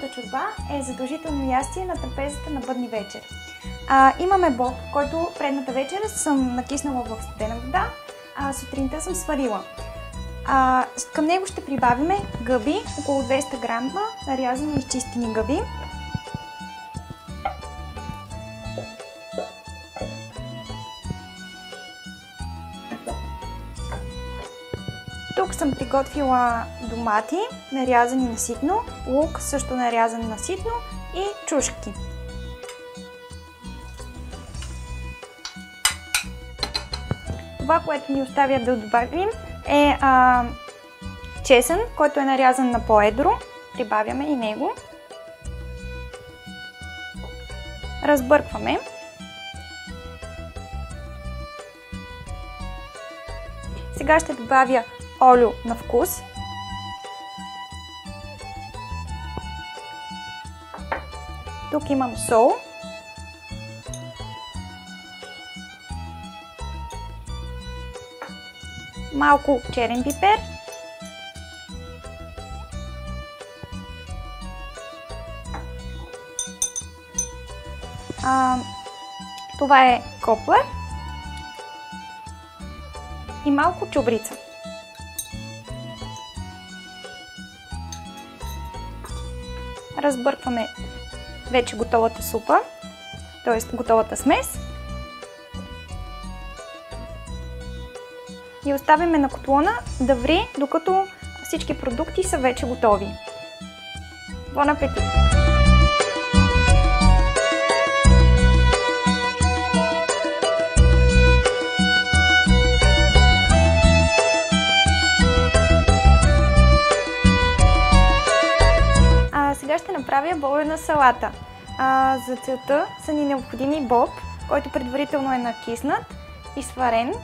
Бъдната чорба е задължително ястие на трапезата на бъдни вечер. Имаме боб, който предната вечер съм накиснала в студена вода, а сутринта съм сварила. Към него ще прибавим гъби, около 200 грама нарязани и изчистени гъби. Тук съм приготвила домати, нарязани на ситно, лук също нарязан на ситно и чушки. Това, което ни оставя да добавим е чесън, който е нарязан на по-едро. Прибавяме и него. Разбъркваме. Сега ще добавя олио на вкус. Тук имам сол. Малко черен пипер. Това е копър. И малко чубрица. Разбъркваме вече готовата супа, т.е. готовата смес. И оставяме на котлона да ври, докато всички продукти са вече готови. Бон апетит! Сега ще направя бобена салата. За целта са ни необходими боб, който предварително е накиснат и сварен.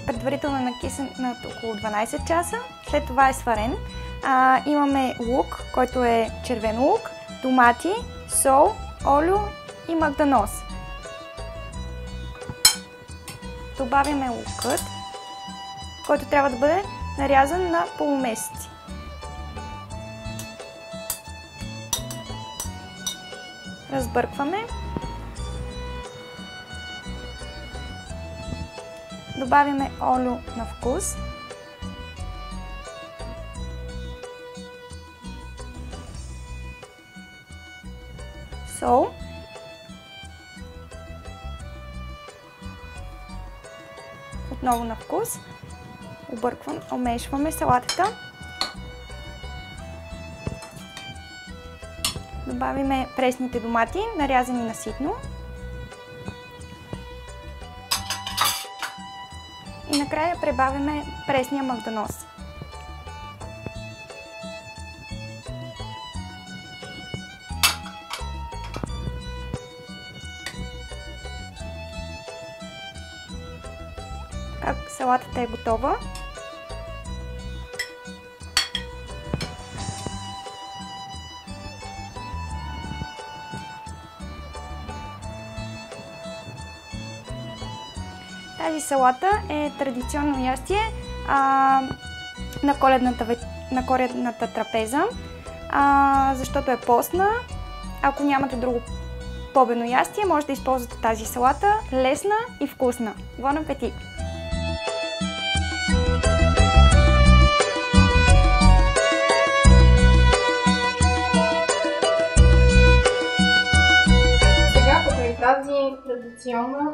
Предварително е накиснат около 12 часа, след това е сварен. Имаме лук, който е червен лук, домати, сол, олио и магданоз. Добавяме лукът, който трябва да бъде нарязан на полумесеци. Разбъркваме. Добавяме олио на вкус. Сол. Отново на вкус. Омешваме салатата. Добавяме пресните домати, нарязани на ситно. И накрая прибавяме пресния магданоз. Как салатата е готова. Тази салата е традиционно ястие на коледната трапеза, защото е постна. Ако нямате друго победно ястие, може да използвате тази салата. Лесна и вкусна. Бон апетит! Сега, покрай тази традиционна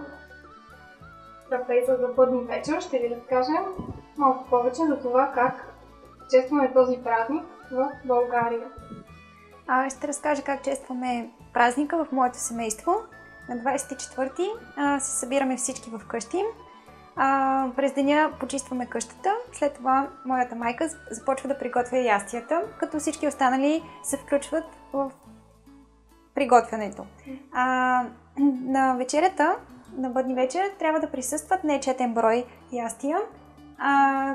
трапеза за бъдни вечер, ще ви разкажем малко повече за това как честваме този празник в България. Ще разкажа как честваме празника в моето семейство. На 24-ти се събираме всички в къщи. През деня почистваме къщата, след това моята майка започва да приготвя ястията, като всички останали се включват в приготвянето. На вечерята, на бъдни вечер, трябва да присъстват нечетен брой ястия,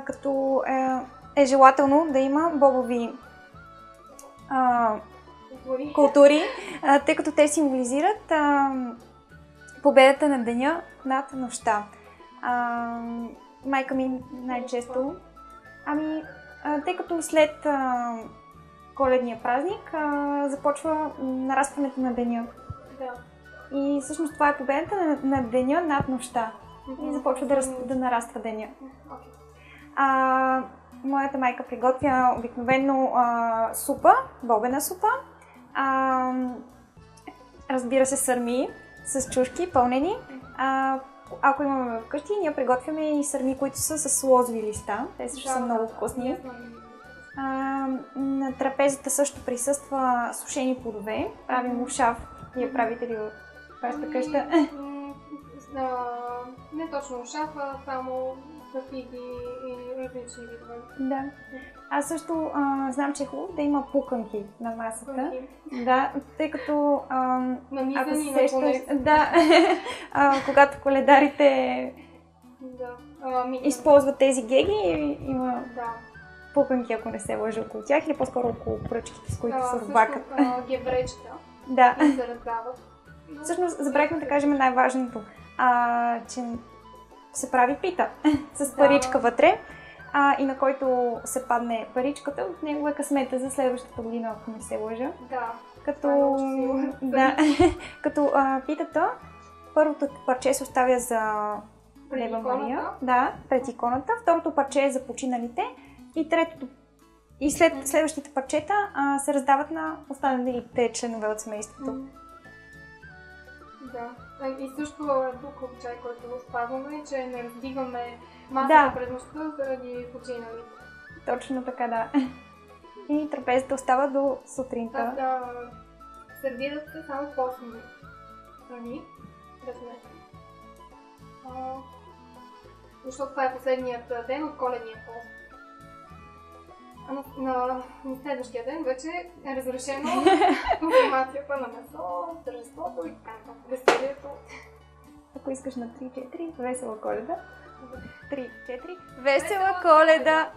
като е желателно да има бобови култури, тъй като те символизират победата на деня над нощта. Майка ми най-често, тъй като след коледния празник, започва нарастването на деня. Да. И всъщност това е победата на деня над нощта. И започва да нараства деня. Моята майка приготвя обикновено супа, бобена супа. Разбира се, сърми с чушки, пълнени. Ако имаме вкъщи, ние приготвяме и сърми, които са с лозови листа. Те също са много вкусни. На трапезата също присъства сушени плодове. Правим ушав. Вие правите ли в вашата къща? Не точно ушав, само фиги и различни видове. Да. Аз също знам, че е хубаво да има пуканки на масата. Да, тъй като ако се сещаш, когато коледарите използват тези геги, има пуканки, ако не се лъжа около тях, или по-скоро около пръчките, с които се рубакат. Гевречка. Да. И се раздават. Всъщност, забравихме да кажем най-важното, че се прави пита с паричка вътре, и на който се падне паричката, от него е късмета за следващата година, ако не се лъжа. Да. Като питата, първото парче се оставя за Дева Мария, пред иконата, второто парче е за починалите и третото и след следващите парчета се раздават на останалите членове от семейството. Да. И също тук обичай, който спазваме, че не раздигаме масата пред нощта заради починалите. Точно така, да. И трапезата остава до сутринта. Сервират се само постни храни. Защото това е последният ден от коледния пост. На следващия ден вече е разрешено консумацията на месо, тържеството и веселието. Ако искаш на 3-4, весела Коледа. 3-4, весела Коледа!